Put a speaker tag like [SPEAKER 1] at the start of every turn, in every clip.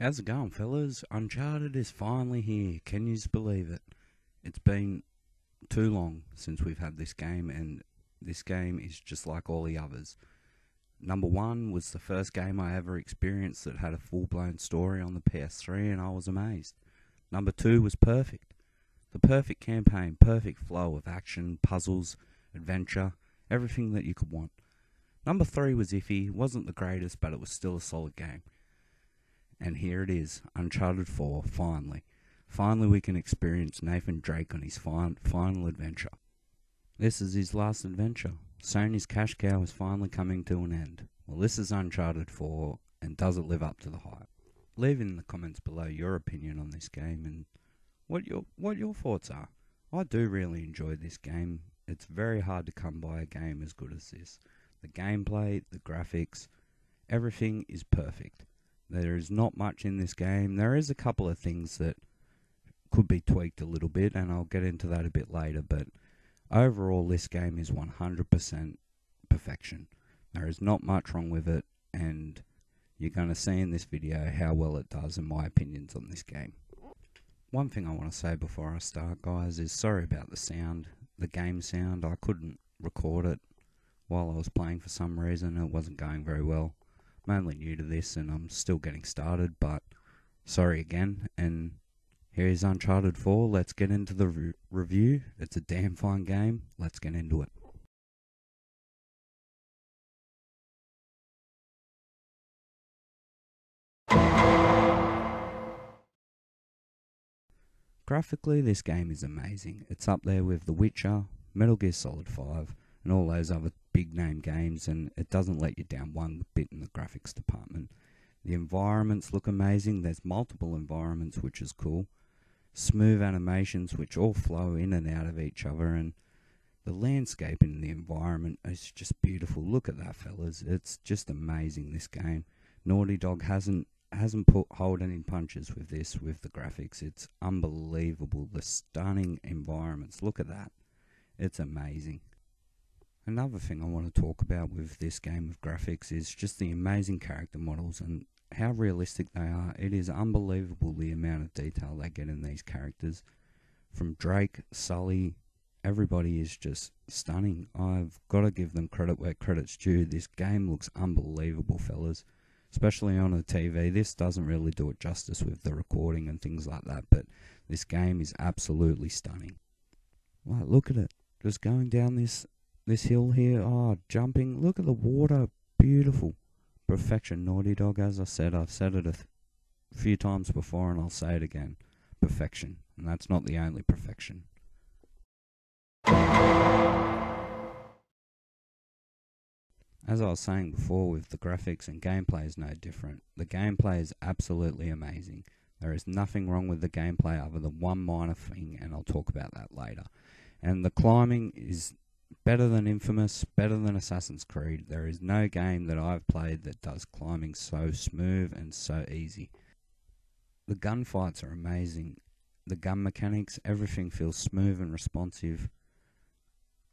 [SPEAKER 1] How's it going, fellas? Uncharted is finally here. Can you believe it? It's been too long since we've had this game, and this game is just like all the others. Number one was the first game I ever experienced that had a full-blown story on the PS3, and I was amazed. Number two was perfect. The perfect campaign, perfect flow of action, puzzles, adventure, everything that you could want. Number three was iffy, wasn't the greatest, but it was still a solid game. And here it is, Uncharted 4, finally. Finally we can experience Nathan Drake on his final adventure. This is his last adventure. Sony's cash cow is finally coming to an end. Well, this is Uncharted 4, and does it live up to the hype? Leave in the comments below your opinion on this game and what your thoughts are. I do really enjoy this game. It's very hard to come by a game as good as this. The gameplay, the graphics, everything is perfect. There is not much in this game. There is a couple of things that could be tweaked a little bit, and I'll get into that a bit later, but overall this game is 100% perfection. There is not much wrong with it, and you're going to see in this video how well it does and my opinions on this game. One thing I want to say before I start, guys, is sorry about the sound, the game sound. I couldn't record it while I was playing for some reason. It wasn't going very well. I'm only new to this and I'm still getting started, but sorry again. And here's Uncharted 4. Let's get into the review. It's a damn fine game. Let's get into it. Graphically, this game is amazing. It's up there with The Witcher, Metal Gear Solid 5, and all those other big name games, and it doesn't let you down one bit in the graphics department. The environments look amazing. There's multiple environments, which is cool. Smooth animations which all flow in and out of each other, and the landscape in the environment is just beautiful. Look at that, fellas. It's just amazing, this game. Naughty Dog hasn't hold any punches with this, with the graphics. It's unbelievable. The stunning environments. Look at that. It's amazing. Another thing I want to talk about with this game of graphics is just the amazing character models and how realistic they are. It is unbelievable the amount of detail they get in these characters. From Drake, Sully, everybody is just stunning. I've got to give them credit where credit's due. This game looks unbelievable, fellas. Especially on a TV. This doesn't really do it justice with the recording and things like that, but this game is absolutely stunning. Like, look at it. Just going down this hill here, jumping, look at the water, beautiful. Perfection. Naughty Dog, as I said, I've said it a few times before and I'll say it again. Perfection. And that's not the only perfection. As I was saying before, with the graphics and gameplay is no different. The gameplay is absolutely amazing. There is nothing wrong with the gameplay other than one minor thing, and I'll talk about that later. And the climbing is better than Infamous, better than Assassin's Creed. There is no game that I've played that does climbing so smooth and so easy. The gunfights are amazing. The gun mechanics, everything feels smooth and responsive.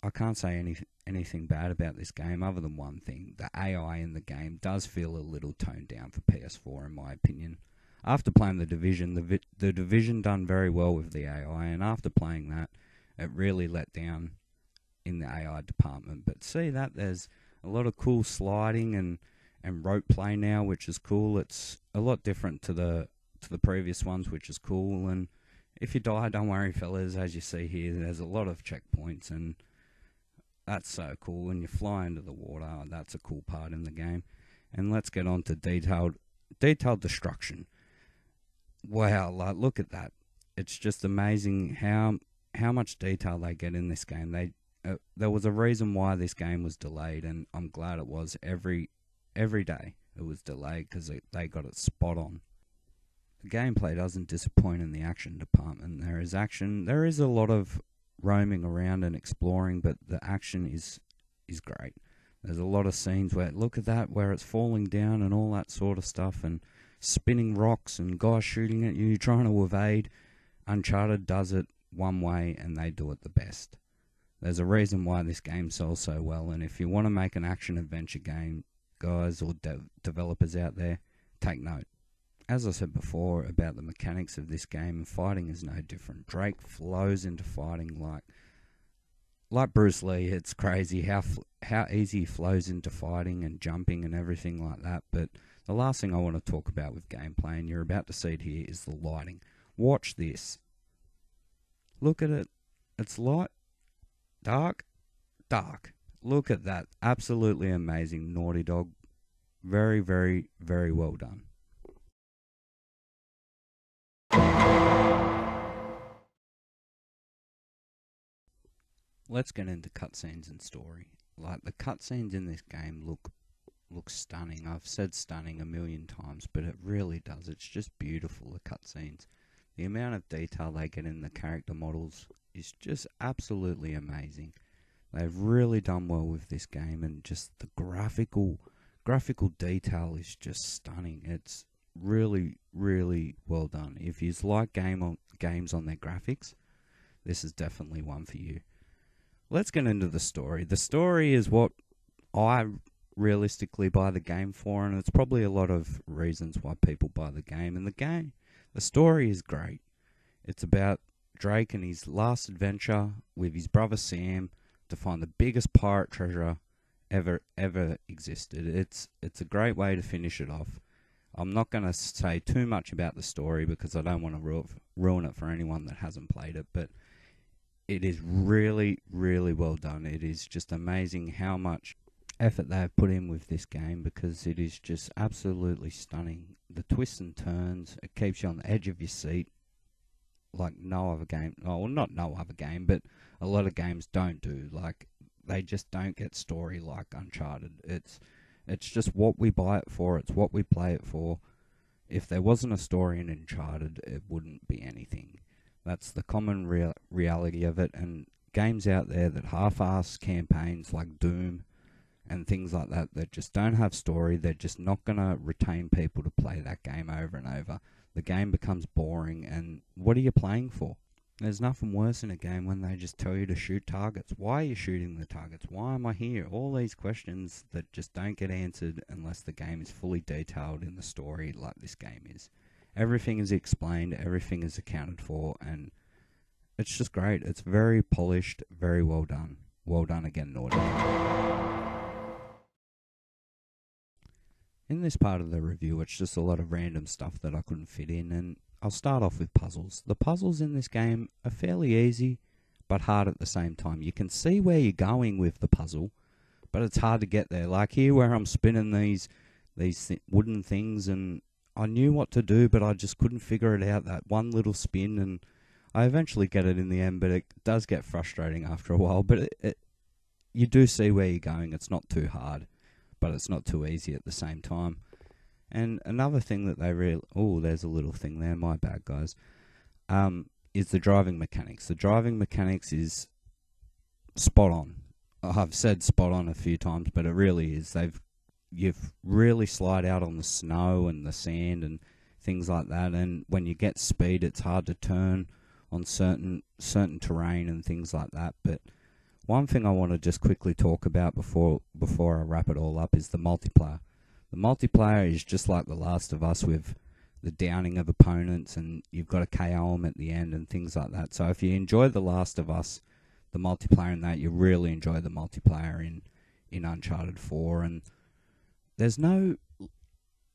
[SPEAKER 1] I can't say anything bad about this game other than one thing. The AI in the game does feel a little toned down for PS4 in my opinion. After playing The Division, the Division done very well with the AI, and after playing that, it really let down in the AI department. But see that there's a lot of cool sliding and rope play now, which is cool. It's a lot different to the previous ones, which is cool. And if you die, don't worry, fellas. As you see here, there's a lot of checkpoints, and that's so cool. When you fly into the water, that's a cool part in the game. And let's get on to detailed destruction. Wow, like, look at that. It's just amazing how much detail they get in this game. There was a reason why this game was delayed, and I'm glad it was. Every day it was delayed because they got it spot on. The gameplay doesn't disappoint in the action department. There is action. There is a lot of roaming around and exploring, but the action is great. There's a lot of scenes where, look at that, where it's falling down and all that sort of stuff, and spinning rocks and guys shooting at you, trying to evade. Uncharted does it one way and they do it the best. There's a reason why this game sells so well, and if you want to make an action adventure game, guys or developers out there, take note. As I said before about the mechanics of this game, fighting is no different. Drake flows into fighting like Bruce Lee. It's crazy how easy he flows into fighting and jumping and everything like that. But the last thing I want to talk about with gameplay, and you're about to see it here, is the lighting. Watch this. Look at it. It's light, dark, dark. Look at that. Absolutely amazing, Naughty Dog. Very, very, very well done. Let's get into cutscenes and story. Like, the cutscenes in this game look stunning. I've said stunning a million times, but it really does. It's just beautiful, the cutscenes. The amount of detail they get in the character models is just absolutely amazing. They've really done well with this game, and just the graphical detail is just stunning. It's really, really well done. If you like games on their graphics, this is definitely one for you. Let's get into the story. The story is what I realistically buy the game for, and it's probably a lot of reasons why people buy the game. And the story is great. It's about Drake and his last adventure with his brother Sam to find the biggest pirate treasure ever existed. It's a great way to finish it off. I'm not going to say too much about the story because I don't want to ruin it for anyone that hasn't played it, but it is really, really well done. It is just amazing how much effort they have put in with this game, because it is just absolutely stunning. The twists and turns, it keeps you on the edge of your seat like no other game. Well, not no other game, but a lot of games don't do. Like, they just don't get story like Uncharted. It's just what we buy it for. It's what we play it for. If there wasn't a story in Uncharted, it wouldn't be anything. That's the common reality of it. And games out there that half-ass campaigns like Doom and things like that just don't have story, they're just not going to retain people to play that game over and over. The game becomes boring, and what are you playing for? There's nothing worse in a game when they just tell you to shoot targets. Why are you shooting the targets? Why am I here? All these questions that just don't get answered unless the game is fully detailed in the story like this game is. Everything is explained, everything is accounted for, and it's just great. It's very polished, very well done. Well done again, Naughty. In this part of the review, it's just a lot of random stuff that I couldn't fit in, and I'll start off with puzzles. The puzzles in this game are fairly easy, but hard at the same time. You can see where you're going with the puzzle, but it's hard to get there. Like here, where I'm spinning these wooden things, and I knew what to do, but I just couldn't figure it out. That one little spin, and I eventually get it in the end, but it does get frustrating after a while. But you do see where you're going. It's not too hard, but it's not too easy at the same time. And another thing that they there's a little thing there, my bad guys, is the driving mechanics. The driving mechanics is spot on. I've said spot on a few times, but it really is. You've really slide out on the snow and the sand and things like that, and when you get speed, it's hard to turn on certain terrain and things like that. But one thing I want to just quickly talk about before I wrap it all up is the multiplayer. The multiplayer is just like The Last of Us, with the downing of opponents, and you've got to KO them at the end and things like that. So if you enjoy The Last of Us, the multiplayer in that, you really enjoy the multiplayer in Uncharted 4. And there's no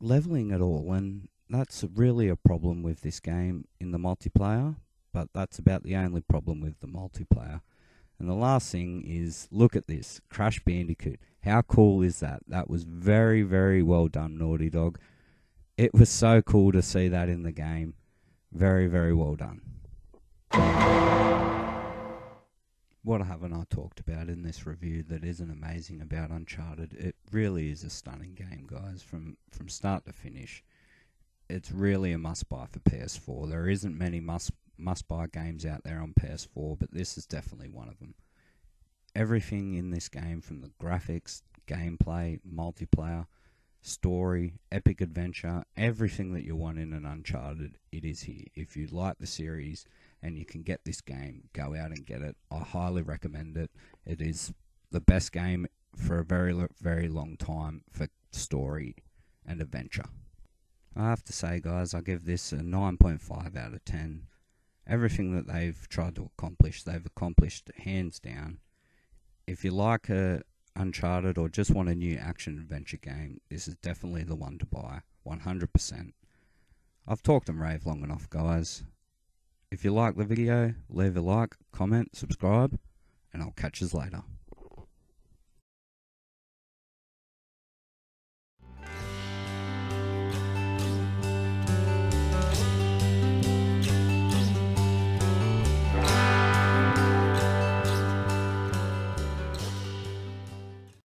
[SPEAKER 1] leveling at all, and that's really a problem with this game in the multiplayer, but that's about the only problem with the multiplayer. And the last thing is, look at this, Crash Bandicoot. How cool is that? That was very, very well done, Naughty Dog. It was so cool to see that in the game. Very, very well done. What haven't I talked about in this review that isn't amazing about Uncharted? It really is a stunning game, guys, from start to finish. It's really a must-buy for PS4. There isn't many must-buy games out there on PS4, but this is definitely one of them. Everything in this game, from the graphics, gameplay, multiplayer, story, epic adventure, everything that you want in an Uncharted, it is here. If you like the series and you can get this game, go out and get it. I highly recommend it. It is the best game for a very, very long time for story and adventure. I have to say, guys, I give this a 9.5 out of 10. Everything that they've tried to accomplish, they've accomplished hands down. If you like a Uncharted or just want a new action-adventure game, this is definitely the one to buy, 100%. I've talked and raved long enough, guys. If you like the video, leave a like, comment, subscribe, and I'll catch you later.